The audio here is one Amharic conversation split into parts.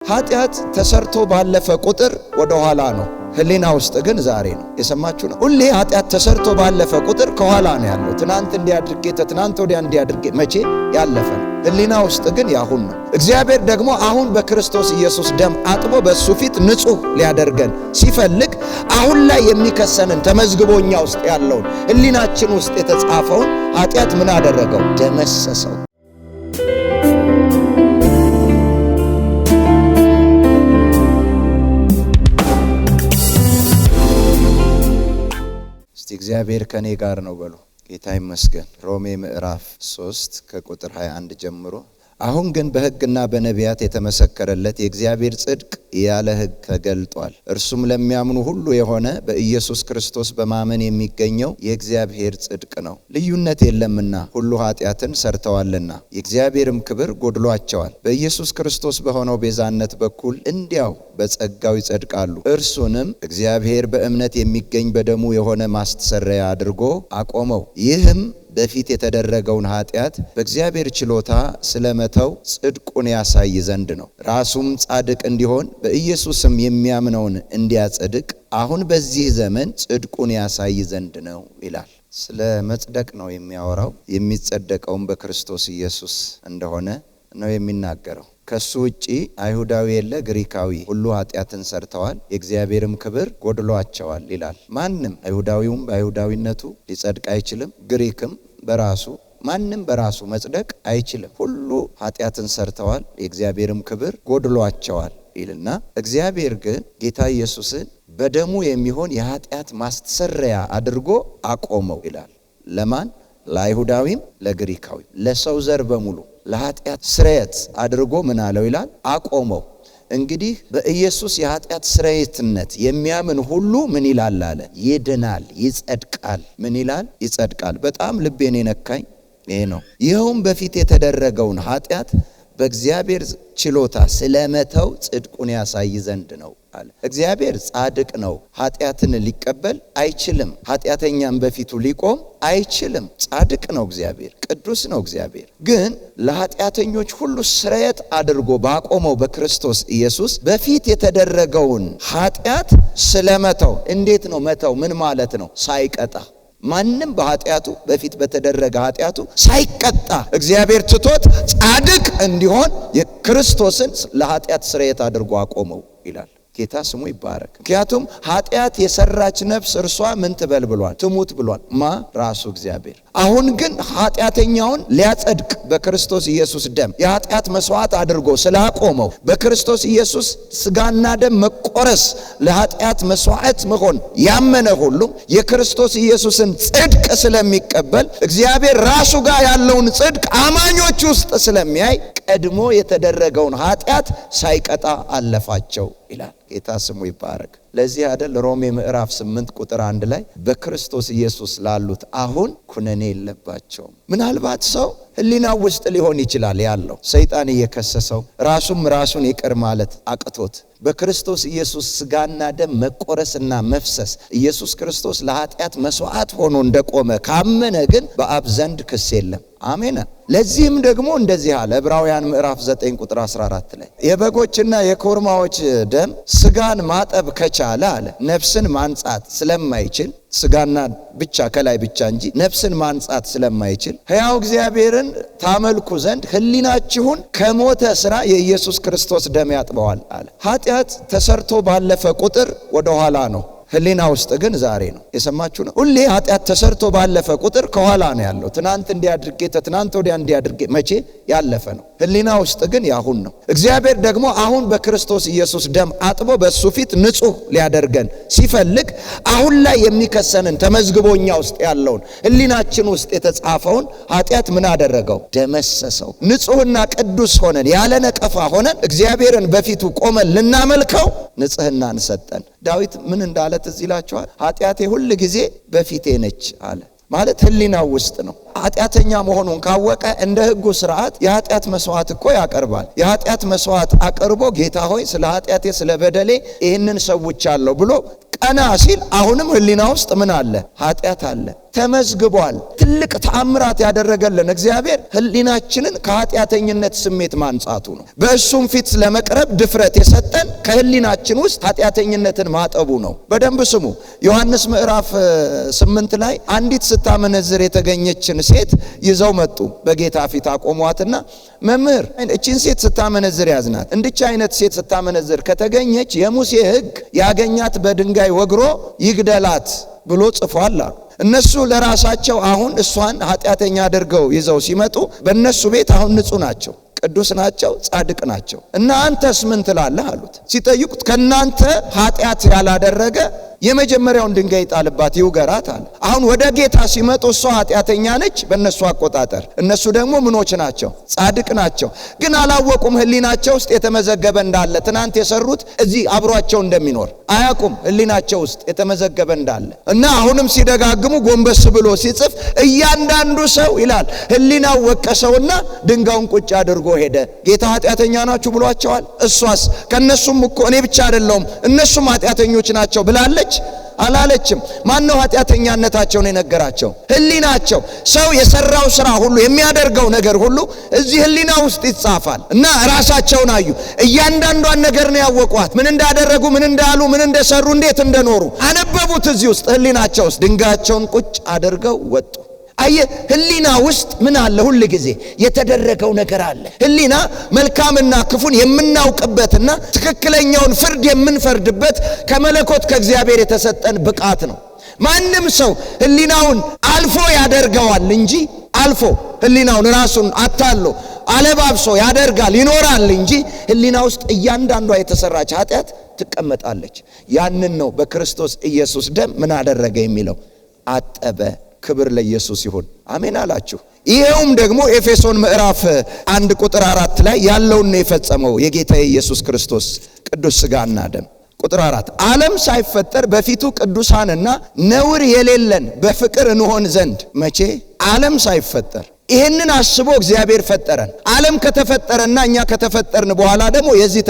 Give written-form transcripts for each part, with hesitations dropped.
ኃጢአት ተሰርቶ ባለፈ ቁጥር ወደ ኋላ ነው። ህሊና ውስጥ ግን ዛሬ ነው። የሰማችሁ ነው። ሁሌ ኃጢአት ተሰርቶ ባለፈ ቁጥር ከኋላ ነው ያለው። ትናንት እንዲያድርጌ ተትናንት ወዲያ እንዲያድርጌ መቼ ያለፈ ነው። ህሊና ውስጥ ግን ያሁን ነው። እግዚአብሔር ደግሞ አሁን በክርስቶስ ኢየሱስ ደም አጥቦ በሱ ፊት ንጹህ ሊያደርገን ሲፈልግ አሁን ላይ የሚከሰንን ተመዝግቦኛ ውስጥ ያለውን ህሊናችን ውስጥ የተጻፈውን ኃጢአት ምን አደረገው? ደመሰሰው። እግዚአብሔር ከኔ ጋር ነው በሉ። ጌታ ይመስገን። ሮሜ ምዕራፍ 3 ከቁጥር 21 ጀምሮ አሁን ግን በሕግና በነቢያት የተመሰከረለት የእግዚአብሔር ጽድቅ ያለ ሕግ ተገልጧል። እርሱም ለሚያምኑ ሁሉ የሆነ በኢየሱስ ክርስቶስ በማመን የሚገኘው የእግዚአብሔር ጽድቅ ነው። ልዩነት የለምና ሁሉ ኃጢአትን ሰርተዋልና የእግዚአብሔርም ክብር ጎድሏቸዋል። በኢየሱስ ክርስቶስ በሆነው ቤዛነት በኩል እንዲያው በጸጋው ይጸድቃሉ። እርሱንም እግዚአብሔር በእምነት የሚገኝ በደሙ የሆነ ማስተሰረያ አድርጎ አቆመው። ይህም በፊት የተደረገውን ኃጢአት በእግዚአብሔር ችሎታ ስለመተው ጽድቁን ያሳይ ዘንድ ነው። ራሱም ጻድቅ እንዲሆን በኢየሱስም የሚያምነውን እንዲያጸድቅ አሁን በዚህ ዘመን ጽድቁን ያሳይ ዘንድ ነው ይላል። ስለ መጽደቅ ነው የሚያወራው። የሚጸደቀውም በክርስቶስ ኢየሱስ እንደሆነ ነው የሚናገረው። ከሱ ውጪ አይሁዳዊ የለ ግሪካዊ፣ ሁሉ ኃጢአትን ሰርተዋል፣ የእግዚአብሔርም ክብር ጎድሏቸዋል ይላል። ማንም አይሁዳዊውም በአይሁዳዊነቱ ሊጸድቅ አይችልም፣ ግሪክም በራሱ ማንም በራሱ መጽደቅ አይችልም። ሁሉ ኃጢአትን ሰርተዋል፣ የእግዚአብሔርም ክብር ጎድሏቸዋል ይልና እግዚአብሔር ግን ጌታ ኢየሱስን በደሙ የሚሆን የኃጢአት ማስተሰረያ አድርጎ አቆመው ይላል። ለማን? ለአይሁዳዊም ለግሪካዊም፣ ለሰው ዘር በሙሉ ለኃጢአት ስርየት አድርጎ ምን አለው ይላል? አቆመው። እንግዲህ በኢየሱስ የኃጢአት ስርየትነት የሚያምን ሁሉ ምን ይላል አለ? ይድናል፣ ይጸድቃል። ምን ይላል? ይጸድቃል። በጣም ልቤን የነካኝ ይሄ ነው። ይኸውም በፊት የተደረገውን ኃጢአት በእግዚአብሔር ችሎታ ስለመተው ጽድቁን ያሳይ ዘንድ ነው አለ። እግዚአብሔር ጻድቅ ነው። ኃጢአትን ሊቀበል አይችልም። ኃጢአተኛም በፊቱ ሊቆም አይችልም። ጻድቅ ነው እግዚአብሔር፣ ቅዱስ ነው እግዚአብሔር። ግን ለኃጢአተኞች ሁሉ ስርየት አድርጎ ባቆመው በክርስቶስ ኢየሱስ በፊት የተደረገውን ኃጢአት ስለመተው። እንዴት ነው መተው? ምን ማለት ነው? ሳይቀጣ ማንም በኃጢአቱ በፊት በተደረገ ኃጢአቱ ሳይቀጣ እግዚአብሔር ትቶት ጻድቅ እንዲሆን የክርስቶስን ለኃጢአት ስርየት አድርጎ አቆመው ይላል። ጌታ ስሙ ይባረክ። ምክንያቱም ኃጢአት የሰራች ነፍስ እርሷ ምን ትበል ብሏል? ትሙት ብሏል። ራሱ እግዚአብሔር። አሁን ግን ኃጢአተኛውን ሊያጸድቅ በክርስቶስ ኢየሱስ ደም የኃጢአት መስዋዕት አድርጎ ስላቆመው በክርስቶስ ኢየሱስ ስጋና ደም መቆረስ ለኃጢአት መስዋዕት መሆን ያመነ ሁሉ የክርስቶስ ኢየሱስን ጽድቅ ስለሚቀበል እግዚአብሔር ራሱ ጋር ያለውን ጽድቅ አማኞች ውስጥ ስለሚያይ ቀድሞ የተደረገውን ኃጢአት ሳይቀጣ አለፋቸው ይላል። ጌታ ስሙ ይባረክ። ለዚህ አይደል ሮሜ ምዕራፍ 8 ቁጥር 1 ላይ በክርስቶስ ኢየሱስ ላሉት አሁን ኩነኔ የለባቸውም። ምናልባት ሰው ህሊናው ውስጥ ሊሆን ይችላል ያለው ሰይጣን እየከሰሰው ራሱን ይቅር ማለት አቅቶት በክርስቶስ ኢየሱስ ስጋና ደም መቆረስና መፍሰስ ኢየሱስ ክርስቶስ ለኃጢአት መስዋዕት ሆኖ እንደቆመ ካመነ ግን በአብ ዘንድ ክስ የለም። አሜን። ለዚህም ደግሞ እንደዚህ አለ ዕብራውያን ምዕራፍ 9 ቁጥር 14 ላይ የበጎችና የኮርማዎች ደም ስጋን ማጠብ ከቻለ አለ ነፍስን ማንጻት ስለማይችል፣ ስጋና ብቻ ከላይ ብቻ እንጂ ነፍስን ማንጻት ስለማይችል ሕያው እግዚአብሔርን ታመልኩ ዘንድ ህሊናችሁን ከሞተ ሥራ የኢየሱስ ክርስቶስ ደም ያጥበዋል አለ። ኃጢአት ተሰርቶ ባለፈ ቁጥር ወደ ኋላ ነው። ህሊና ውስጥ ግን ዛሬ ነው። የሰማችሁ ነው። ሁሌ ኃጢአት ተሰርቶ ባለፈ ቁጥር ከኋላ ነው ያለው። ትናንት እንዲያድርጌ ተትናንት ወዲያ እንዲያድርጌ መቼ ያለፈ ነው። ህሊና ውስጥ ግን ያሁን ነው። እግዚአብሔር ደግሞ አሁን በክርስቶስ ኢየሱስ ደም አጥቦ በሱ ፊት ንጹህ ሊያደርገን ሲፈልግ አሁን ላይ የሚከሰንን ተመዝግቦኛ ውስጥ ያለውን ህሊናችን ውስጥ የተጻፈውን ኃጢአት ምን አደረገው? ደመሰሰው። ንጹህና ቅዱስ ሆነን ያለ ነቀፋ ሆነን እግዚአብሔርን በፊቱ ቆመን ልናመልከው ንጽህናን ሰጠን። ዳዊት ምን እንዳለ ትዝ ይላችኋል? ኃጢአቴ ሁል ጊዜ በፊቴ ነች አለ። ማለት ህሊናው ውስጥ ነው። ኃጢአተኛ መሆኑን ካወቀ እንደ ህጉ ስርዓት የኃጢአት መስዋዕት እኮ ያቀርባል። የኃጢአት መስዋዕት አቅርቦ ጌታ ሆይ ስለ ኃጢአቴ ስለ በደሌ ይህንን ሰውቻለሁ ብሎ ቀና ሲል አሁንም ህሊና ውስጥ ምን አለ? ኃጢአት አለ። ተመዝግቧል። ትልቅ ተአምራት ያደረገልን እግዚአብሔር ህሊናችንን ከኃጢአተኝነት ስሜት ማንጻቱ ነው። በእሱም ፊት ለመቅረብ ድፍረት የሰጠን ከህሊናችን ውስጥ ኃጢአተኝነትን ማጠቡ ነው። በደንብ ስሙ። ዮሐንስ ምዕራፍ 8 ላይ አንዲት ስታመነዝር የተገኘችን ሴት ይዘው መጡ። በጌታ ፊት አቆሟትና መምህር እቺን ሴት ስታመነዝር ያዝናት። እንድች አይነት ሴት ስታመነዝር ከተገኘች የሙሴ ሕግ ያገኛት በድንጋይ ወግሮ ይግደላት ብሎ ጽፏል አሉ። እነሱ ለራሳቸው አሁን እሷን ኃጢአተኛ አድርገው ይዘው ሲመጡ በእነሱ ቤት አሁን ንጹህ ናቸው፣ ቅዱስ ናቸው፣ ጻድቅ ናቸው። እና አንተስ ምን ትላለህ አሉት። ሲጠይቁት ከናንተ ኃጢአት ያላደረገ የመጀመሪያውን ድንጋይ ጣልባት ይውገራት አለ። አሁን ወደ ጌታ ሲመጡ እሷ ኃጢአተኛ ነች በእነሱ አቆጣጠር፣ እነሱ ደግሞ ምኖች ናቸው? ጻድቅ ናቸው። ግን አላወቁም ህሊናቸው ውስጥ የተመዘገበ እንዳለ፣ ትናንት የሰሩት እዚህ አብሯቸው እንደሚኖር አያውቁም። ህሊናቸው ውስጥ የተመዘገበ እንዳለ እና አሁንም ሲደጋግሙ ጎንበስ ብሎ ሲጽፍ እያንዳንዱ ሰው ይላል ህሊናው ወቀሰውና ድንጋዩን ቁጭ አድርጎ ሄደ። ጌታ ኃጢአተኛ ናችሁ ብሏቸዋል። እሷስ ከነሱም እኮ እኔ ብቻ አይደለሁም እነሱም ኃጢአተኞች ናቸው ብላለች አላለችም? ማነው ኃጢአተኛነታቸውን የነገራቸው? ህሊናቸው። ሰው የሰራው ስራ ሁሉ የሚያደርገው ነገር ሁሉ እዚህ ህሊና ውስጥ ይጻፋል። እና ራሳቸውን አዩ። እያንዳንዷን ነገር ነው ያወቋት። ምን እንዳደረጉ፣ ምን እንዳሉ፣ ምን እንደሰሩ፣ እንዴት እንደኖሩ አነበቡት። እዚህ ውስጥ ህሊናቸው ውስጥ ድንጋያቸውን ቁጭ አድርገው ወጡ። አየ ህሊና ውስጥ ምን አለ? ሁሉ ጊዜ የተደረገው ነገር አለ። ህሊና መልካምና ክፉን የምናውቅበትና ትክክለኛውን ፍርድ የምንፈርድበት ከመለኮት ከእግዚአብሔር የተሰጠን ብቃት ነው። ማንም ሰው ህሊናውን አልፎ ያደርገዋል እንጂ አልፎ ህሊናውን ራሱን አታሎ አለባብሶ ያደርጋል ይኖራል እንጂ ህሊና ውስጥ እያንዳንዷ የተሰራች ኃጢአት ትቀመጣለች። ያንን ነው በክርስቶስ ኢየሱስ ደም ምን አደረገ የሚለው አጠበ። ክብር ለኢየሱስ ይሁን። አሜን አላችሁ። ይሄውም ደግሞ ኤፌሶን ምዕራፍ 1 ቁጥር 4 ላይ ያለውን የፈጸመው የጌታ ኢየሱስ ክርስቶስ ቅዱስ ሥጋና ደም። ቁጥር 4 ዓለም ሳይፈጠር በፊቱ ቅዱሳንና ነውር የሌለን በፍቅር እንሆን ዘንድ። መቼ? ዓለም ሳይፈጠር። ይሄንን አስቦ እግዚአብሔር ፈጠረን። ዓለም ከተፈጠረና እኛ ከተፈጠርን በኋላ ደግሞ የዚህ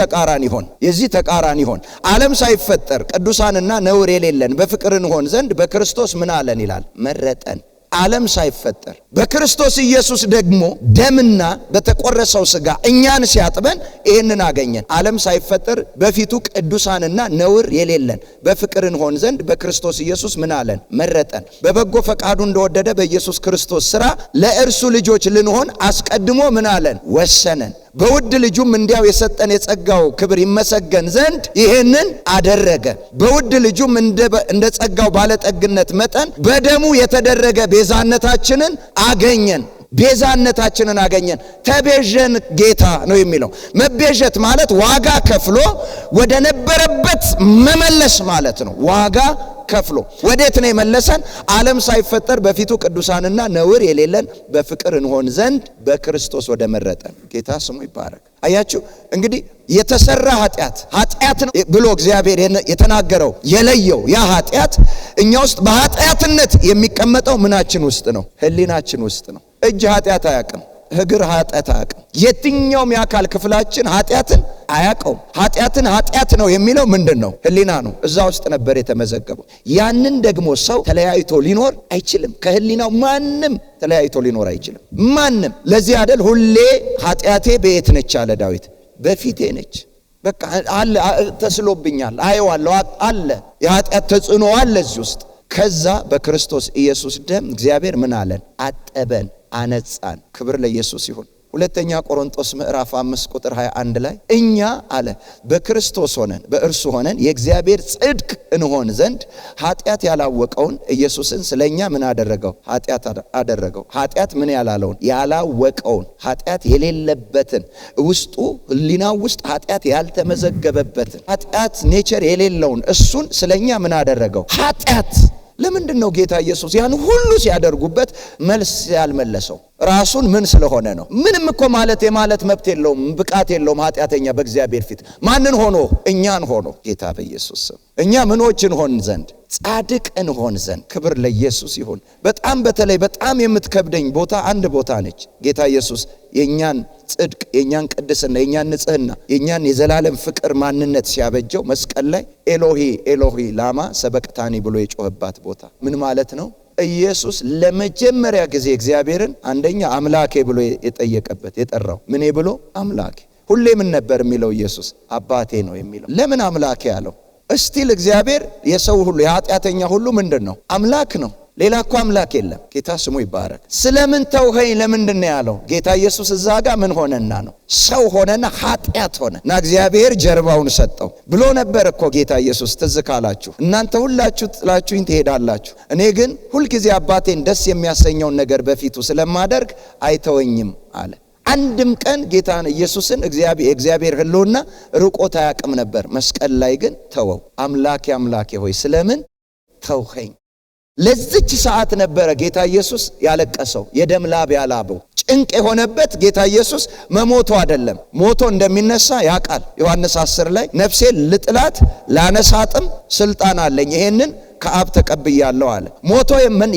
ተቃራኒ ሆን ዓለም ሳይፈጠር ቅዱሳንና ነውር የሌለን በፍቅር እንሆን ዘንድ በክርስቶስ ምን አለን ይላል? መረጠን። ዓለም ሳይፈጠር በክርስቶስ ኢየሱስ ደግሞ ደምና በተቆረሰው ሥጋ እኛን ሲያጥበን ይህንን አገኘን። ዓለም ሳይፈጠር በፊቱ ቅዱሳንና ነውር የሌለን በፍቅር እንሆን ዘንድ በክርስቶስ ኢየሱስ ምን አለን? መረጠን። በበጎ ፈቃዱ እንደወደደ በኢየሱስ ክርስቶስ ሥራ ለእርሱ ልጆች ልንሆን አስቀድሞ ምን አለን? ወሰነን። በውድ ልጁም እንዲያው የሰጠን የጸጋው ክብር ይመሰገን ዘንድ ይሄንን አደረገ። በውድ ልጁም እንደ ጸጋው ባለጠግነት መጠን በደሙ የተደረገ ቤዛነታችንን አገኘን። ተቤዠን ጌታ ነው የሚለው። መቤዠት ማለት ዋጋ ከፍሎ ወደ ነበረበት መመለስ ማለት ነው። ዋጋ ከፍሎ ወዴት ነው የመለሰን? ዓለም ሳይፈጠር በፊቱ ቅዱሳንና ነውር የሌለን በፍቅር እንሆን ዘንድ በክርስቶስ ወደ መረጠን ጌታ ስሙ ይባረክ። አያችሁ እንግዲህ የተሰራ ኃጢአት ነው ብሎ እግዚአብሔር የተናገረው የለየው ያ ኃጢአት እኛ ውስጥ በኃጢአትነት የሚቀመጠው ምናችን ውስጥ ነው? ህሊናችን ውስጥ ነው። እጅ ኃጢአት አያውቅም። እግር ኃጢአት አያውቅም። የትኛውም የአካል ክፍላችን ኃጢአትን አያውቀውም። ኃጢአት ነው የሚለው ምንድነው? ህሊና ነው። እዛ ውስጥ ነበር የተመዘገበው። ያንን ደግሞ ሰው ተለያይቶ ሊኖር አይችልም። ከህሊናው ማንም ተለያይቶ ሊኖር አይችልም። ማንም። ለዚህ አይደል ሁሌ ኃጢአቴ በየት ነች አለ ዳዊት? በፊቴ ነች። በቃ አለ፣ ተስሎብኛል፣ አየዋለሁ አለ። የኃጢአት ተጽዕኖ አለ እዚህ ውስጥ። ከዛ በክርስቶስ ኢየሱስ ደም እግዚአብሔር ምን አለን? አጠበን፣ አነጻን። ክብር ለኢየሱስ ይሁን። ሁለተኛ ቆሮንቶስ ምዕራፍ 5 ቁጥር 21 ላይ እኛ አለ በክርስቶስ ሆነን በእርሱ ሆነን የእግዚአብሔር ጽድቅ እንሆን ዘንድ ኃጢአት ያላወቀውን ኢየሱስን ስለኛ ምን አደረገው? ኃጢአት አደረገው። ኃጢአት ምን ያላለውን? ያላወቀውን፣ ኃጢአት የሌለበትን፣ ውስጡ ህሊናው ውስጥ ኃጢአት ያልተመዘገበበትን፣ ኃጢአት ኔቸር የሌለውን እሱን ስለኛ ምን አደረገው? ኃጢአት። ለምንድነው ጌታ ኢየሱስ ያን ሁሉ ሲያደርጉበት መልስ ያልመለሰው? ራሱን ምን ስለሆነ ነው? ምንም እኮ ማለት መብት የለውም፣ ብቃት የለውም። ኃጢአተኛ በእግዚአብሔር ፊት ማንን ሆኖ? እኛን ሆኖ። ጌታ በኢየሱስ ስም እኛ ምኖች እንሆን ዘንድ? ጻድቅ እንሆን ዘንድ። ክብር ለኢየሱስ ይሁን። በተለይ በጣም የምትከብደኝ ቦታ አንድ ቦታ ነች። ጌታ ኢየሱስ የኛን ጽድቅ፣ የኛን ቅድስና፣ የኛን ንጽህና፣ የኛን የዘላለም ፍቅር ማንነት ሲያበጀው መስቀል ላይ ኤሎሂ ኤሎሂ ላማ ሰበቅታኒ ብሎ የጮህባት ቦታ ምን ማለት ነው? ኢየሱስ ለመጀመሪያ ጊዜ እግዚአብሔርን አንደኛ አምላኬ ብሎ የጠየቀበት የጠራው ምን ብሎ አምላኬ። ሁሌ ምን ነበር የሚለው ኢየሱስ? አባቴ ነው የሚለው። ለምን አምላኬ አለው? እስቲል እግዚአብሔር የሰው ሁሉ የኃጢአተኛ ሁሉ ምንድነው? አምላክ ነው። ሌላ እኮ አምላክ የለም። ጌታ ስሙ ይባረክ። ስለምን ተውኸኝ ለምንድን ነው ያለው? ጌታ ኢየሱስ እዛ ጋር ምን ሆነና ነው? ሰው ሆነና ኃጢአት ሆነና እግዚአብሔር ጀርባውን ሰጠው ብሎ ነበር እኮ ጌታ ኢየሱስ። ትዝ ካላችሁ እናንተ ሁላችሁ ጥላችሁኝ ትሄዳላችሁ፣ እኔ ግን ሁልጊዜ አባቴን ደስ የሚያሰኘውን ነገር በፊቱ ስለማደርግ አይተወኝም አለ። አንድም ቀን ጌታን ኢየሱስን እግዚአብሔር ህልውና ርቆት አያውቅም ነበር። መስቀል ላይ ግን ተወው። አምላኬ አምላኬ ሆይ ስለምን ተውኸኝ? ለዚች ሰዓት ነበረ ጌታ ኢየሱስ ያለቀሰው፣ የደም ላብ ያላበው። ጭንቅ የሆነበት ጌታ ኢየሱስ መሞቱ አይደለም፣ ሞቶ እንደሚነሳ ያውቃል። ዮሐንስ 10 ላይ ነፍሴን ልጥላት ላነሳጥም ስልጣን አለኝ፣ ይሄንን ከአብ ተቀብያለሁ አለ። ሞቶ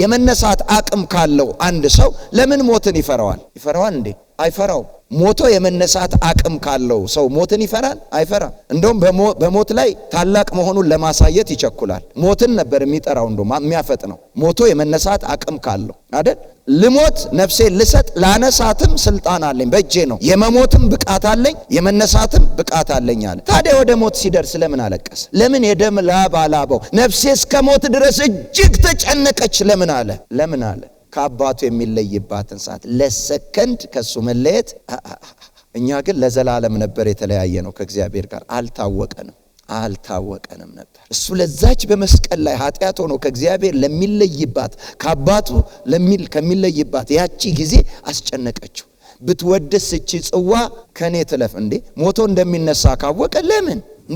የመነሳት አቅም ካለው አንድ ሰው ለምን ሞትን ይፈራዋል? ይፈራዋል እንዴ? አይፈራው። ሞቶ የመነሳት አቅም ካለው ሰው ሞትን ይፈራል? አይፈራም። እንደውም በሞት ላይ ታላቅ መሆኑን ለማሳየት ይቸኩላል። ሞትን ነበር የሚጠራው፣ እንደውም የሚያፈጥነው ሞቶ የመነሳት አቅም ካለው አይደል? ልሞት ነፍሴን ልሰጥ ላነሳትም ስልጣን አለኝ፣ በእጄ ነው። የመሞትም ብቃት አለኝ፣ የመነሳትም ብቃት አለኝ አለ። ታዲያ ወደ ሞት ሲደርስ ለምን አለቀሰ? ለምን የደም ላብ አላበው? ነፍሴ እስከ ሞት ድረስ እጅግ ተጨነቀች ለምን አለ? ለምን አለ? ከአባቱ የሚለይባትን ሰዓት ለሰከንድ ከሱ መለየት። እኛ ግን ለዘላለም ነበር የተለያየ ነው ከእግዚአብሔር ጋር። አልታወቀንም ነበር። እሱ ለዛች በመስቀል ላይ ኃጢአት ሆኖ ከእግዚአብሔር ለሚለይባት ከአባቱ ከሚለይባት ያቺ ጊዜ አስጨነቀችው። ብትወድስ እቺ ጽዋ ከኔ ትለፍ እንዴ? ሞቶ እንደሚነሳ ካወቀ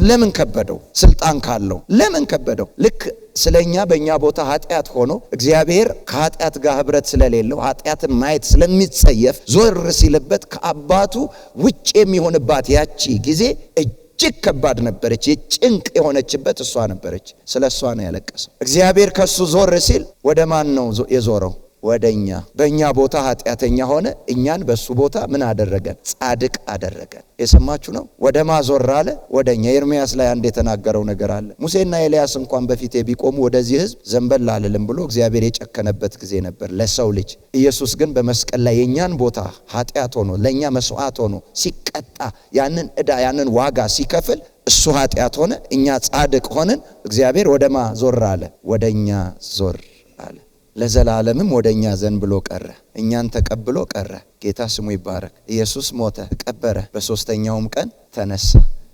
ለምን ከበደው? ስልጣን ካለው ለምን ከበደው? ልክ ስለኛ በእኛ ቦታ ኃጢአት ሆኖ እግዚአብሔር ከኃጢአት ጋር ህብረት ስለሌለው ኃጢአትን ማየት ስለሚጸየፍ ዞር ሲልበት ከአባቱ ውጭ የሚሆንባት ያቺ ጊዜ እጅግ ከባድ ነበረች። የጭንቅ የሆነችበት እሷ ነበረች። ስለ እሷ ነው ያለቀሰው። እግዚአብሔር ከሱ ዞር ሲል ወደ ማን ነው የዞረው? ወደኛ። በእኛ ቦታ ኃጢአተኛ ሆነ፣ እኛን በሱ ቦታ ምን አደረገን? ጻድቅ አደረገን። የሰማችሁ ነው። ወደ ማዞር አለ? ወደኛ። ኤርምያስ ላይ አንድ የተናገረው ነገር አለ። ሙሴና ኤልያስ እንኳን በፊቴ ቢቆሙ ወደዚህ ህዝብ ዘንበል አልልም ብሎ እግዚአብሔር የጨከነበት ጊዜ ነበር ለሰው ልጅ። ኢየሱስ ግን በመስቀል ላይ የኛን ቦታ ኃጢአት ሆኖ ለኛ መስዋዕት ሆኖ ሲቀጣ፣ ያንን ዕዳ ያንን ዋጋ ሲከፍል እሱ ኃጢአት ሆነ፣ እኛ ጻድቅ ሆነን እግዚአብሔር ወደ ማዞር አለ? ወደኛ ዞር አለ። ለዘላለምም ወደኛ ዘን ብሎ ቀረ። እኛን ተቀብሎ ቀረ። ጌታ ስሙ ይባረክ። ኢየሱስ ሞተ፣ ተቀበረ፣ በሶስተኛውም ቀን ተነሳ።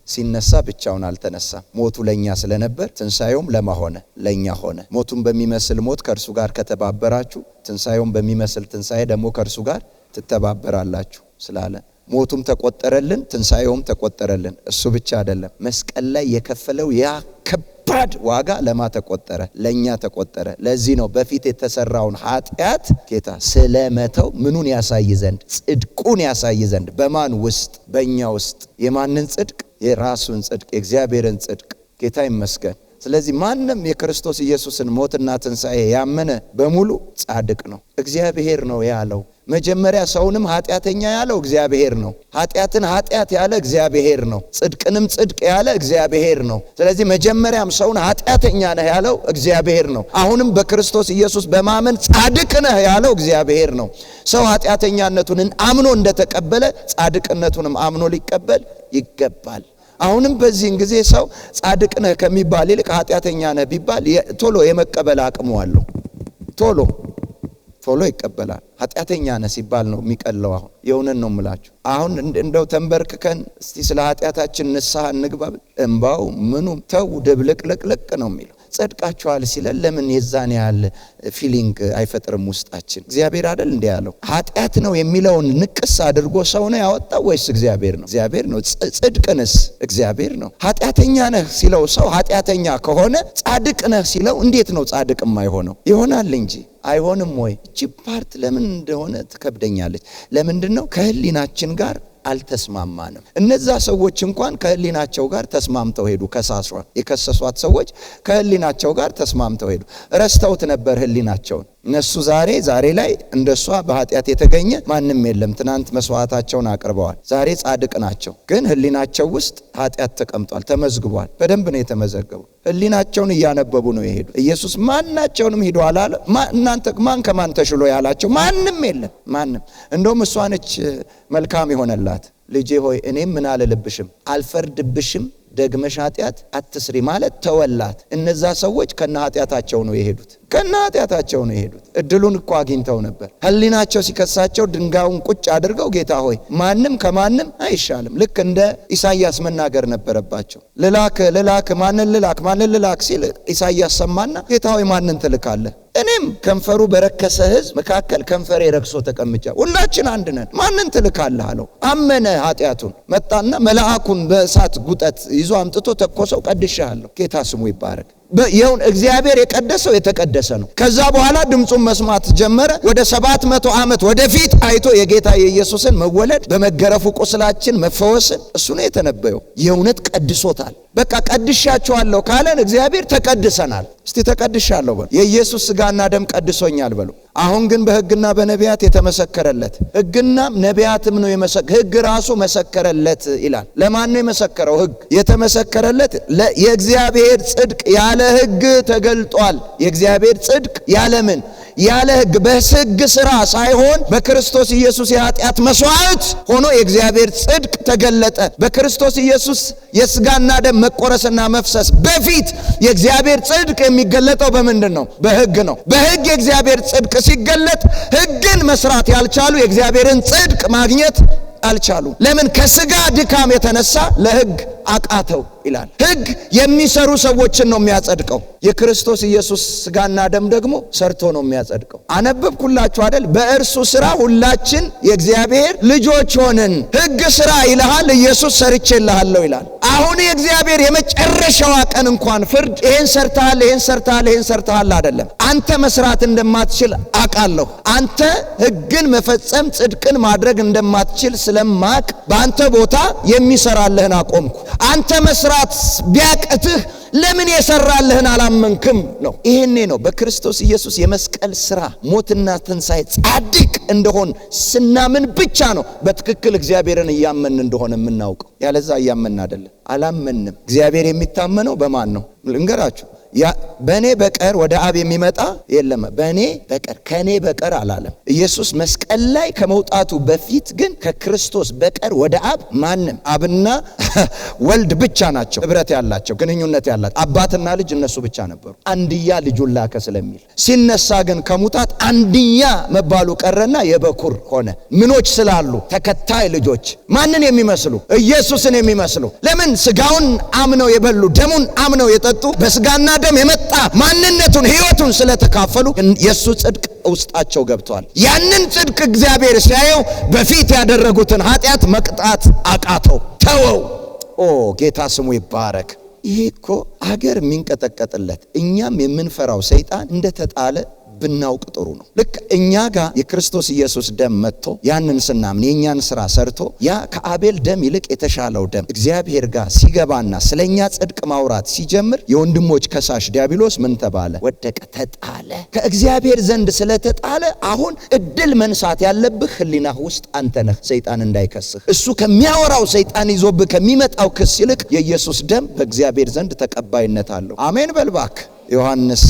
ሲነሳ ብቻውን አልተነሳም። ሞቱ ለኛ ስለነበር ትንሳኤውም ለማሆነ ለኛ ሆነ። ሞቱን በሚመስል ሞት ከእርሱ ጋር ከተባበራችሁ ትንሳኤውም በሚመስል ትንሳኤ ደግሞ ከእርሱ ጋር ትተባበራላችሁ ስላለ ሞቱም ተቆጠረልን፣ ትንሳኤውም ተቆጠረልን። እሱ ብቻ አይደለም፣ መስቀል ላይ የከፈለው ያ ከባድ ዋጋ ለማ ተቆጠረ? ለኛ ተቆጠረ። ለዚህ ነው በፊት የተሰራውን ኃጢአት ጌታ ስለመተው ምኑን ያሳይ ዘንድ? ጽድቁን ያሳይ ዘንድ። በማን ውስጥ? በእኛ ውስጥ። የማንን ጽድቅ? የራሱን ጽድቅ፣ የእግዚአብሔርን ጽድቅ። ጌታ ይመስገን። ስለዚህ ማንም የክርስቶስ ኢየሱስን ሞትና ትንሣኤ ያመነ በሙሉ ጻድቅ ነው። እግዚአብሔር ነው ያለው። መጀመሪያ ሰውንም ኃጢአተኛ ያለው እግዚአብሔር ነው። ኃጢአትን ኃጢአት ያለ እግዚአብሔር ነው። ጽድቅንም ጽድቅ ያለ እግዚአብሔር ነው። ስለዚህ መጀመሪያም ሰውን ኃጢአተኛ ነህ ያለው እግዚአብሔር ነው። አሁንም በክርስቶስ ኢየሱስ በማመን ጻድቅ ነህ ያለው እግዚአብሔር ነው። ሰው ኃጢአተኛነቱን አምኖ እንደተቀበለ ጻድቅነቱንም አምኖ ሊቀበል ይገባል። አሁንም በዚህን ጊዜ ሰው ጻድቅ ነህ ከሚባል ይልቅ ኃጢአተኛ ነህ ቢባል ቶሎ የመቀበል አቅሙ አለው። ቶሎ ይቀበላል። ኃጢአተኛ ነህ ሲባል ነው የሚቀለው። አሁን የሆነን ነው የምላችሁ። አሁን እንደው ተንበርክከን እስቲ ስለ ኃጢአታችን ንስሐ እንግባ፣ እንባው ምኑም ተው ድብልቅልቅልቅ ነው የሚለው። ጸድቃችኋል ሲለን ለምን የዛን ያህል ፊሊንግ አይፈጥርም ውስጣችን? እግዚአብሔር አይደል እንዲህ ያለው? ኃጢአት ነው የሚለውን ንቅስ አድርጎ ሰው ነው ያወጣው ወይስ እግዚአብሔር ነው? እግዚአብሔር ነው። ጽድቅንስ እግዚአብሔር ነው። ኃጢአተኛ ነህ ሲለው ሰው ኃጢአተኛ ከሆነ ጻድቅ ነህ ሲለው እንዴት ነው ጻድቅ የማይሆነው? ይሆናል እንጂ አይሆንም ወይ? እቺ ፓርት ለምን እንደሆነ ትከብደኛለች። ለምንድነው? ከህሊናችን ጋር አልተስማማንም። እነዛ ሰዎች እንኳን ከህሊናቸው ጋር ተስማምተው ሄዱ። የከሰሷት ሰዎች ከህሊናቸው ጋር ተስማምተው ሄዱ። ረስተውት ነበር ህሊናቸውን። እነሱ ዛሬ ላይ እንደሷ በኃጢአት የተገኘ ማንም የለም። ትናንት መስዋዕታቸውን አቅርበዋል። ዛሬ ጻድቅ ናቸው። ግን ህሊናቸው ውስጥ ኃጢአት ተቀምጧል፣ ተመዝግቧል። በደንብ ነው የተመዘገቡ። ህሊናቸውን እያነበቡ ነው የሄዱ። ኢየሱስ ማናቸውንም ሂዱ አላለ። እናንተ ማን ከማን ተሽሎ ያላቸው ማንም የለም። ማንም እንደውም እሷ ነች መልካም የሆነላት። ልጄ ሆይ እኔም ምን አልልብሽም፣ አልፈርድብሽም፣ ደግመሽ ኃጢአት አትስሪ ማለት ተወላት። እነዛ ሰዎች ከነ ኃጢአታቸው ነው የሄዱት። እድሉን እኮ አግኝተው ነበር። ህሊናቸው ሲከሳቸው ድንጋዩን ቁጭ አድርገው ጌታ ሆይ ማንም ከማንም አይሻልም። ልክ እንደ ኢሳይያስ መናገር ነበረባቸው። ልላክ ማንን ልላክ ሲል ኢሳይያስ ሰማና ጌታ ሆይ ማንን ትልካለህ? እኔም ከንፈሩ በረከሰ ህዝብ መካከል ከንፈሬ ረክሶ ተቀምጫ፣ ሁላችን አንድ ነን፣ ማንን ትልካለህ አለው። አመነ ኃጢአቱን። መጣና መልአኩን በእሳት ጉጠት ይዞ አምጥቶ ተኮሰው። ቀድሼሃለሁ። ጌታ ስሙ ይባረክ። ይሁን እግዚአብሔር የቀደሰው የተቀደሰ ነው። ከዛ በኋላ ድምጹን መስማት ጀመረ። ወደ 700 ዓመት ወደፊት አይቶ የጌታ የኢየሱስን መወለድ በመገረፉ ቁስላችን መፈወስን እሱ ነው የተነበየው። የእውነት ቀድሶታል። በቃ ቀድሻቸዋለሁ ካለን እግዚአብሔር ተቀድሰናል። እስቲ ተቀድሻለሁ በሉ። የኢየሱስ ሥጋና ደም ቀድሶኛል በሉ። አሁን ግን በሕግና በነቢያት የተመሰከረለት ሕግና ነቢያትም ነው ሕግ ራሱ መሰከረለት ይላል። ለማን ነው የመሰከረው? ሕግ የተመሰከረለት የእግዚአብሔር ጽድቅ ያለ ሕግ ተገልጧል። የእግዚአብሔር ጽድቅ ያለ ምን? ያለ ሕግ በሕግ ሥራ ሳይሆን በክርስቶስ ኢየሱስ የኃጢአት መስዋዕት ሆኖ የእግዚአብሔር ጽድቅ ተገለጠ። በክርስቶስ ኢየሱስ የሥጋና ደም መቆረስና መፍሰስ በፊት የእግዚአብሔር ጽድቅ የሚገለጠው በምንድን ነው? በሕግ ነው። በሕግ የእግዚአብሔር ጽድቅ ሲገለጥ ሕግን መስራት ያልቻሉ የእግዚአብሔርን ጽድቅ ማግኘት አልቻሉም። ለምን? ከሥጋ ድካም የተነሳ ለሕግ አቃተው ይላል። ሕግ የሚሰሩ ሰዎችን ነው የሚያጸድቀው። የክርስቶስ ኢየሱስ ሥጋና ደም ደግሞ ሰርቶ ነው የሚያጸድቀው። አነበብኩላችሁ አይደል? በእርሱ ሥራ ሁላችን የእግዚአብሔር ልጆች ሆንን። ሕግ ሥራ ይልሃል፣ ኢየሱስ ሰርቼልሃለሁ ይላል። አሁን የእግዚአብሔር የመጨረሻዋ ቀን እንኳን ፍርድ ይሄን ሰርተሃል አይደለም። አንተ መስራት እንደማትችል አውቃለሁ። አንተ ሕግን መፈጸም ጽድቅን ማድረግ እንደማትችል ስለማቅ በአንተ ቦታ የሚሰራልህን አቆምኩ። አንተ መስራት ቢያቅትህ ለምን የሰራልህን አላመንክም ነው። ይሄኔ ነው በክርስቶስ ኢየሱስ የመስቀል ሥራ ሞትና ትንሣኤ ጻድቅ እንደሆን ስናምን ብቻ ነው በትክክል እግዚአብሔርን እያመን እንደሆነ የምናውቀው። ያለዛ እያመን አይደለም። አላመንም። እግዚአብሔር የሚታመነው በማን ነው? ልንገራችሁ። በእኔ በቀር ወደ አብ የሚመጣ የለም። በእኔ በቀር ከእኔ በቀር አላለም። ኢየሱስ መስቀል ላይ ከመውጣቱ በፊት ግን ከክርስቶስ በቀር ወደ አብ ማንም፣ አብና ወልድ ብቻ ናቸው ኅብረት ያላቸው፣ ግንኙነት ያላቸው። አባትና ልጅ እነሱ ብቻ ነበሩ። አንድያ ልጁን ላከ ስለሚል ሲነሳ ግን ከሙታት አንድያ መባሉ ቀረና የበኩር ሆነ። ምኖች ስላሉ ተከታይ ልጆች ማንን የሚመስሉ? ኢየሱስን የሚመስሉ። ለምን? ሥጋውን አምነው የበሉ ደሙን አምነው የጠጡ በሥጋና ደም የመጣ ማንነቱን ሕይወቱን ስለተካፈሉ የሱ ጽድቅ ውስጣቸው ገብቷል። ያንን ጽድቅ እግዚአብሔር ሲያየው በፊት ያደረጉትን ኃጢአት መቅጣት አቃተው፣ ተወው። ጌታ ስሙ ይባረክ። ይሄ እኮ አገር የሚንቀጠቀጥለት እኛም የምንፈራው ሰይጣን እንደተጣለ ብናውቅ ጥሩ ነው። ልክ እኛ ጋር የክርስቶስ ኢየሱስ ደም መጥቶ ያንን ስናምን የእኛን ሥራ ሰርቶ ያ ከአቤል ደም ይልቅ የተሻለው ደም እግዚአብሔር ጋር ሲገባና ስለኛ ጽድቅ ማውራት ሲጀምር የወንድሞች ከሳሽ ዲያብሎስ ምን ተባለ? ወደቀ፣ ተጣለ። ከእግዚአብሔር ዘንድ ስለተጣለ አሁን እድል መንሳት ያለብህ ሕሊናህ ውስጥ አንተ ነህ፣ ሰይጣን እንዳይከስህ። እሱ ከሚያወራው ሰይጣን ይዞብህ ከሚመጣው ክስ ይልቅ የኢየሱስ ደም በእግዚአብሔር ዘንድ ተቀባይነት አለው። አሜን በልባክ። ዮሐንስ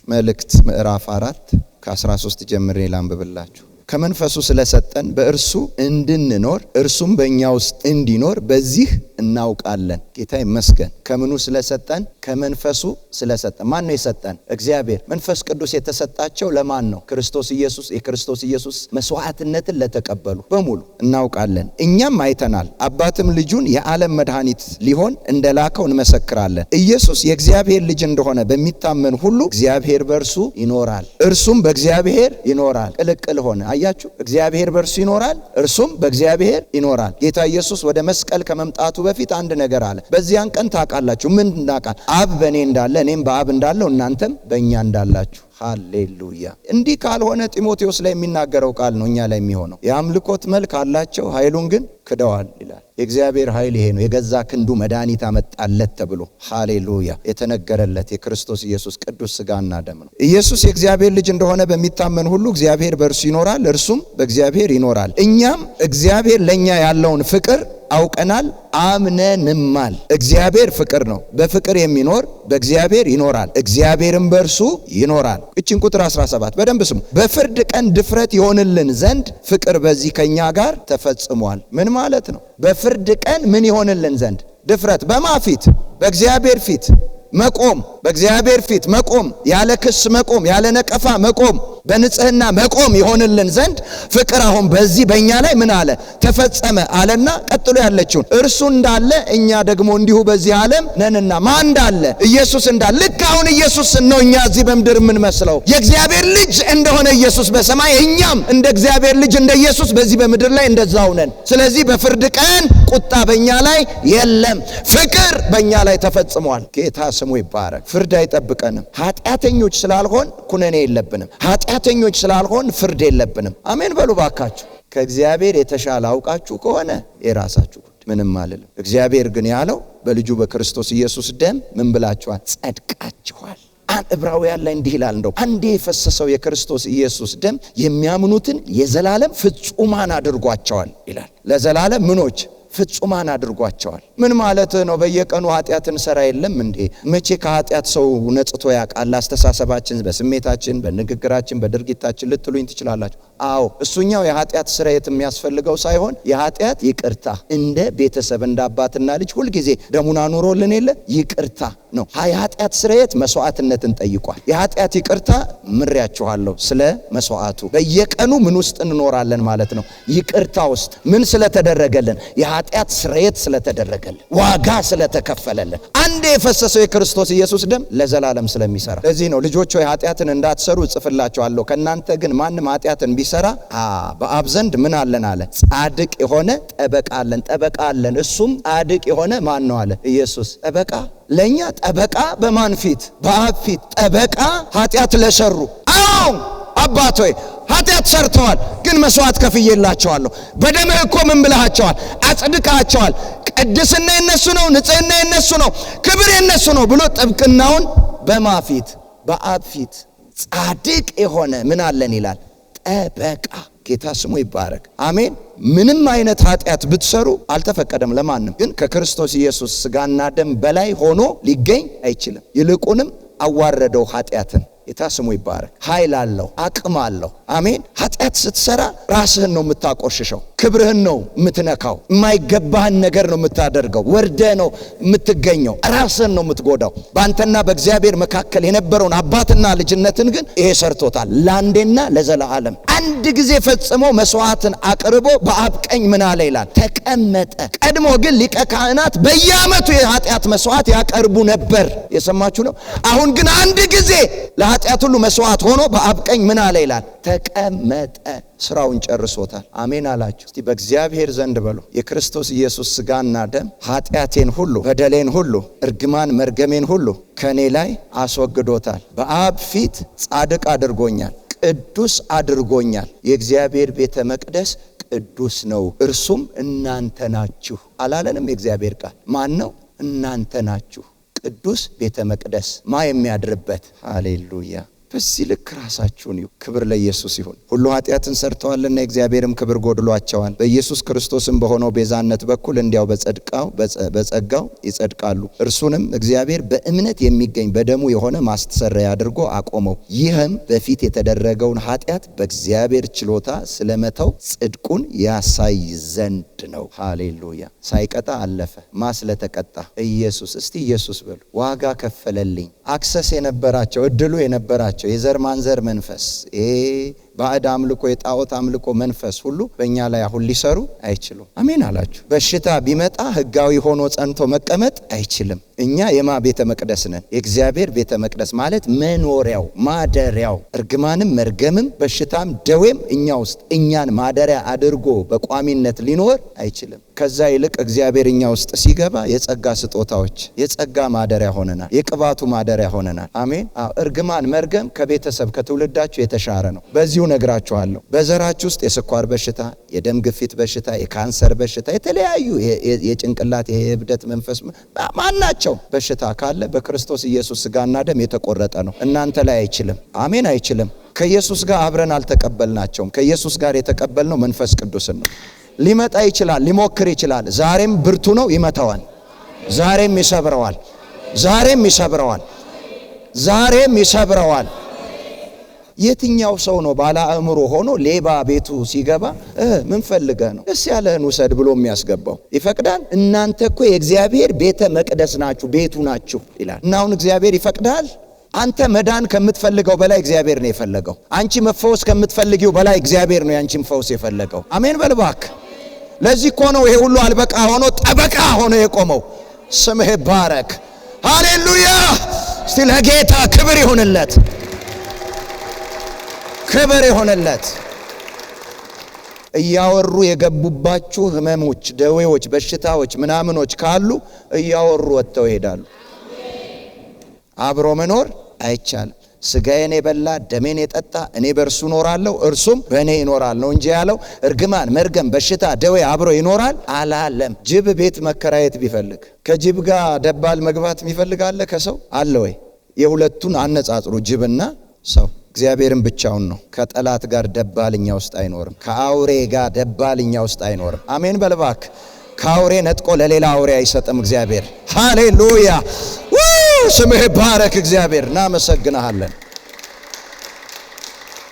መልእክት ምዕራፍ 4 ከ13 ጀምሬ ላንብብላችሁ። ከመንፈሱ ስለሰጠን በእርሱ እንድንኖር እርሱም በእኛ ውስጥ እንዲኖር በዚህ እናውቃለን። ጌታ ይመስገን። ከምኑ ስለሰጠን? ከመንፈሱ ስለሰጠን። ማን ነው የሰጠን? እግዚአብሔር። መንፈስ ቅዱስ የተሰጣቸው ለማን ነው? ክርስቶስ ኢየሱስ። የክርስቶስ ኢየሱስ መስዋዕትነትን ለተቀበሉ በሙሉ እናውቃለን። እኛም አይተናል። አባትም ልጁን የዓለም መድኃኒት ሊሆን እንደላከው እንመሰክራለን። ኢየሱስ የእግዚአብሔር ልጅ እንደሆነ በሚታመን ሁሉ እግዚአብሔር በእርሱ ይኖራል፣ እርሱም በእግዚአብሔር ይኖራል። ቅልቅል ሆነ። አያችሁ? እግዚአብሔር በእርሱ ይኖራል፣ እርሱም በእግዚአብሔር ይኖራል። ጌታ ኢየሱስ ወደ መስቀል ከመምጣቱ በፊት አንድ ነገር አለ። በዚያን ቀን ታውቃላችሁ። ምን እናውቃል? አብ በእኔ እንዳለ እኔም በአብ እንዳለው እናንተም በእኛ እንዳላችሁ። ሃሌሉያ። እንዲህ ካልሆነ ጢሞቴዎስ ላይ የሚናገረው ቃል ነው እኛ ላይ የሚሆነው። የአምልኮት መልክ አላቸው፣ ኃይሉን ግን ክደዋል ይላል። የእግዚአብሔር ኃይል ይሄ ነው። የገዛ ክንዱ መድኃኒት አመጣለት ተብሎ ሃሌሉያ የተነገረለት የክርስቶስ ኢየሱስ ቅዱስ ሥጋና ደም ነው። ኢየሱስ የእግዚአብሔር ልጅ እንደሆነ በሚታመን ሁሉ እግዚአብሔር በእርሱ ይኖራል፣ እርሱም በእግዚአብሔር ይኖራል። እኛም እግዚአብሔር ለኛ ያለውን ፍቅር አውቀናል አምነንማል። እግዚአብሔር ፍቅር ነው። በፍቅር የሚኖር በእግዚአብሔር ይኖራል፣ እግዚአብሔርም በእርሱ ይኖራል። እቺን ቁጥር 17 በደንብ ስሙ። በፍርድ ቀን ድፍረት ይሆንልን ዘንድ ፍቅር በዚህ ከኛ ጋር ተፈጽሟል። ምን ማለት ነው? በፍርድ ቀን ምን ይሆንልን ዘንድ ድፍረት? በማፊት በእግዚአብሔር ፊት መቆም፣ በእግዚአብሔር ፊት መቆም፣ ያለ ክስ መቆም፣ ያለ ነቀፋ መቆም፣ በንጽህና መቆም ይሆንልን ዘንድ ፍቅር አሁን በዚህ በእኛ ላይ ምን አለ? ተፈጸመ አለና ቀጥሎ ያለችውን እርሱ እንዳለ እኛ ደግሞ እንዲሁ በዚህ ዓለም ነንና። ማን እንዳለ? ኢየሱስ እንዳለ። ልክ አሁን ኢየሱስ ነው እኛ እዚህ በምድር የምንመስለው። የእግዚአብሔር ልጅ እንደሆነ ኢየሱስ በሰማይ፣ እኛም እንደ እግዚአብሔር ልጅ እንደ ኢየሱስ በዚህ በምድር ላይ እንደዛው ነን። ስለዚህ በፍርድ ቀን ቁጣ በእኛ ላይ የለም፣ ፍቅር በእኛ ላይ ተፈጽሟል። ጌታ ስሙ ይባረክ። ፍርድ አይጠብቀንም። ኃጢአተኞች ስላልሆን ኩነኔ የለብንም። ኃጢአተኞች ስላልሆን ፍርድ የለብንም። አሜን በሉ ባካችሁ። ከእግዚአብሔር የተሻለ አውቃችሁ ከሆነ የራሳችሁ ጉዳይ፣ ምንም አልልም። እግዚአብሔር ግን ያለው በልጁ በክርስቶስ ኢየሱስ ደም ምን ብላችኋል? ጸድቃችኋል። ዕብራውያን ላይ እንዲህ ይላል፣ እንደው አንዴ የፈሰሰው የክርስቶስ ኢየሱስ ደም የሚያምኑትን የዘላለም ፍጹማን አድርጓቸዋል ይላል። ለዘላለም ምኖች? ፍጹማን አድርጓቸዋል። ምን ማለት ነው? በየቀኑ ኃጢአትን ሰራ የለም እንዴ? መቼ ከኃጢአት ሰው ነጽቶ ያውቃል? አስተሳሰባችን፣ በስሜታችን፣ በንግግራችን፣ በድርጊታችን ልትሉኝ ትችላላችሁ። አዎ እሱኛው የኃጢአት ስርየት የሚያስፈልገው ሳይሆን የኃጢአት ይቅርታ፣ እንደ ቤተሰብ እንደ አባትና ልጅ ሁልጊዜ ደሙን አኑሮልን የለ ይቅርታ ነው። የኃጢአት ስርየት መስዋዕትነትን ጠይቋል። የኃጢአት ይቅርታ ምሬያችኋለሁ ስለ መስዋዕቱ። በየቀኑ ምን ውስጥ እንኖራለን ማለት ነው? ይቅርታ ውስጥ። ምን ስለተደረገልን? የኃጢአት ስርየት ስለተደረገልን፣ ዋጋ ስለተከፈለልን፣ አንዴ የፈሰሰው የክርስቶስ ኢየሱስ ደም ለዘላለም ስለሚሰራ። ለዚህ ነው ልጆች ሆይ ኃጢአትን እንዳትሰሩ እጽፍላችኋለሁ። ከእናንተ ግን ማንም ኃጢአትን ቢሰራ በአብ ዘንድ ምን አለን አለ? ጻድቅ የሆነ ጠበቃ አለን። ጠበቃ አለን፣ እሱም ጻድቅ የሆነ ማን ነው አለ? ኢየሱስ። ጠበቃ ለኛ ጠበቃ በማን ፊት? በአብ ፊት። ጠበቃ ኃጢአት ለሰሩ። አዎ አባት ሆይ ኃጢአት ሰርተዋል፣ ግን መስዋዕት ከፍዬላቸዋለሁ። በደምህ እኮ ምን ብለሃቸዋል? አጽድቃቸዋል። ቅድስና የነሱ ነው፣ ንጽህና የነሱ ነው፣ ክብር የነሱ ነው ብሎ ጥብቅናውን በማፊት? በአብ ፊት። ጻድቅ የሆነ ምን አለን ይላል? ጠበቃ። ጌታ ስሙ ይባረክ። አሜን። ምንም አይነት ኃጢአት ብትሰሩ አልተፈቀደም ለማንም፣ ግን ከክርስቶስ ኢየሱስ ሥጋና ደም በላይ ሆኖ ሊገኝ አይችልም። ይልቁንም አዋረደው ኃጢአትን። ጌታ ስሙ ይባረክ። ኃይል አለው፣ አቅም አለው። አሜን። ኃጢአት ስትሰራ ራስህን ነው የምታቆሽሸው፣ ክብርህን ነው የምትነካው፣ የማይገባህን ነገር ነው የምታደርገው፣ ወርደህ ነው የምትገኘው፣ ራስህን ነው የምትጎዳው። በአንተና በእግዚአብሔር መካከል የነበረውን አባትና ልጅነትን ግን ይሄ ሰርቶታል፣ ለአንዴና ለዘላለም። አንድ ጊዜ ፈጽሞ መስዋዕትን አቅርቦ በአብ ቀኝ ምን አለ ይላል? ተቀመጠ። ቀድሞ ግን ሊቀ ካህናት በየዓመቱ የኃጢአት መስዋዕት ያቀርቡ ነበር። የሰማችሁ ነው። አሁን ግን አንድ ጊዜ ኃጢአት ሁሉ መስዋዕት ሆኖ በአብ ቀኝ ምን አለ ይላል? ተቀመጠ። ስራውን ጨርሶታል። አሜን አላችሁ። እስቲ በእግዚአብሔር ዘንድ በሉ የክርስቶስ ኢየሱስ ሥጋና ደም ኃጢአቴን ሁሉ፣ በደሌን ሁሉ፣ እርግማን መርገሜን ሁሉ ከኔ ላይ አስወግዶታል። በአብ ፊት ጻድቅ አድርጎኛል፣ ቅዱስ አድርጎኛል። የእግዚአብሔር ቤተ መቅደስ ቅዱስ ነው፣ እርሱም እናንተ ናችሁ አላለንም? የእግዚአብሔር ቃል ማን ነው? እናንተ ናችሁ። ቅዱስ ቤተ መቅደስ ማ የሚያድርበት። ሃሌሉያ። በዚህ ልክ ራሳችሁን ይሁ። ክብር ለኢየሱስ ይሁን። ሁሉ ኃጢአትን ሰርተዋልና የእግዚአብሔርም ክብር ጎድሏቸዋል። በኢየሱስ ክርስቶስም በሆነው ቤዛነት በኩል እንዲያው በጸጋው ይጸድቃሉ። እርሱንም እግዚአብሔር በእምነት የሚገኝ በደሙ የሆነ ማስተሰረያ አድርጎ አቆመው። ይህም በፊት የተደረገውን ኃጢአት በእግዚአብሔር ችሎታ ስለመተው ጽድቁን ያሳይ ዘንድ ነው። ሃሌሉያ። ሳይቀጣ አለፈ። ማ ስለተቀጣ? ኢየሱስ። እስቲ ኢየሱስ በሉ። ዋጋ ከፈለልኝ። አክሰስ የነበራቸው እድሉ የነበራቸው የዘር ማንዘር መንፈስ፣ ባዕድ አምልኮ፣ የጣዖት አምልኮ መንፈስ ሁሉ በእኛ ላይ አሁን ሊሰሩ አይችሉም። አሜን አላችሁ። በሽታ ቢመጣ ህጋዊ ሆኖ ጸንቶ መቀመጥ አይችልም። እኛ የማ ቤተ መቅደስ ነን? የእግዚአብሔር ቤተ መቅደስ ማለት መኖሪያው ማደሪያው። እርግማንም መርገምም በሽታም ደዌም እኛ ውስጥ እኛን ማደሪያ አድርጎ በቋሚነት ሊኖር አይችልም። ከዛ ይልቅ እግዚአብሔር እኛ ውስጥ ሲገባ የጸጋ ስጦታዎች የጸጋ ማደሪያ ሆነናል። የቅባቱ ማደሪያ ሆነናል። አሜን። እርግማን መርገም ከቤተሰብ ከትውልዳችሁ የተሻረ ነው። በዚሁ ነግራችኋለሁ። በዘራችሁ ውስጥ የስኳር በሽታ፣ የደም ግፊት በሽታ፣ የካንሰር በሽታ፣ የተለያዩ የጭንቅላት የእብደት መንፈስ ማናቸው በሽታ ካለ በክርስቶስ ኢየሱስ ሥጋና ደም የተቆረጠ ነው። እናንተ ላይ አይችልም። አሜን። አይችልም። ከኢየሱስ ጋር አብረን አልተቀበልናቸውም። ከኢየሱስ ጋር የተቀበልነው መንፈስ ቅዱስን ነው። ሊመጣ ይችላል፣ ሊሞክር ይችላል። ዛሬም ብርቱ ነው፣ ይመታዋል። ዛሬም ይሰብረዋል። ዛሬም ይሰብረዋል። ዛሬም ይሰብረዋል። የትኛው ሰው ነው ባለ አእምሮ ሆኖ ሌባ ቤቱ ሲገባ ምን ፈልገህ ነው ደስ ያለህን ውሰድ ብሎ የሚያስገባው? ይፈቅዳል? እናንተ እኮ የእግዚአብሔር ቤተ መቅደስ ናችሁ፣ ቤቱ ናችሁ ይላል። እና አሁን እግዚአብሔር ይፈቅዳል? አንተ መዳን ከምትፈልገው በላይ እግዚአብሔር ነው የፈለገው። አንቺ መፈወስ ከምትፈልጊው በላይ እግዚአብሔር ነው ያንቺን ፈውስ የፈለገው። አሜን በልባክ። ለዚህ እኮ ነው ይሄ ሁሉ አልበቃ ሆኖ ጠበቃ ሆኖ የቆመው። ስምህ ይባረክ። ሃሌሉያ። እስቲ ለጌታ ክብር ይሁንለት፣ ክብር ይሁንለት። እያወሩ የገቡባችሁ ህመሞች፣ ደዌዎች፣ በሽታዎች ምናምኖች ካሉ እያወሩ ወጥተው ይሄዳሉ። አብሮ መኖር አይቻልም። ስጋዬን የበላ ደሜን የጠጣ እኔ በእርሱ እኖራለሁ እርሱም በእኔ ይኖራል ነው እንጂ ያለው እርግማን መርገም በሽታ ደዌ አብሮ ይኖራል አላለም። ጅብ ቤት መከራየት ቢፈልግ ከጅብ ጋር ደባል መግባት የሚፈልግ አለ? ከሰው አለ ወይ? የሁለቱን አነጻጽሩ፣ ጅብና ሰው። እግዚአብሔርን ብቻውን ነው። ከጠላት ጋር ደባልኛ ውስጥ አይኖርም። ከአውሬ ጋር ደባልኛ ውስጥ አይኖርም። አሜን በልባክ። ከአውሬ ነጥቆ ለሌላ አውሬ አይሰጥም እግዚአብሔር። ሃሌሉያ። ስምህ ይባረክ እግዚአብሔር። እናመሰግናለን።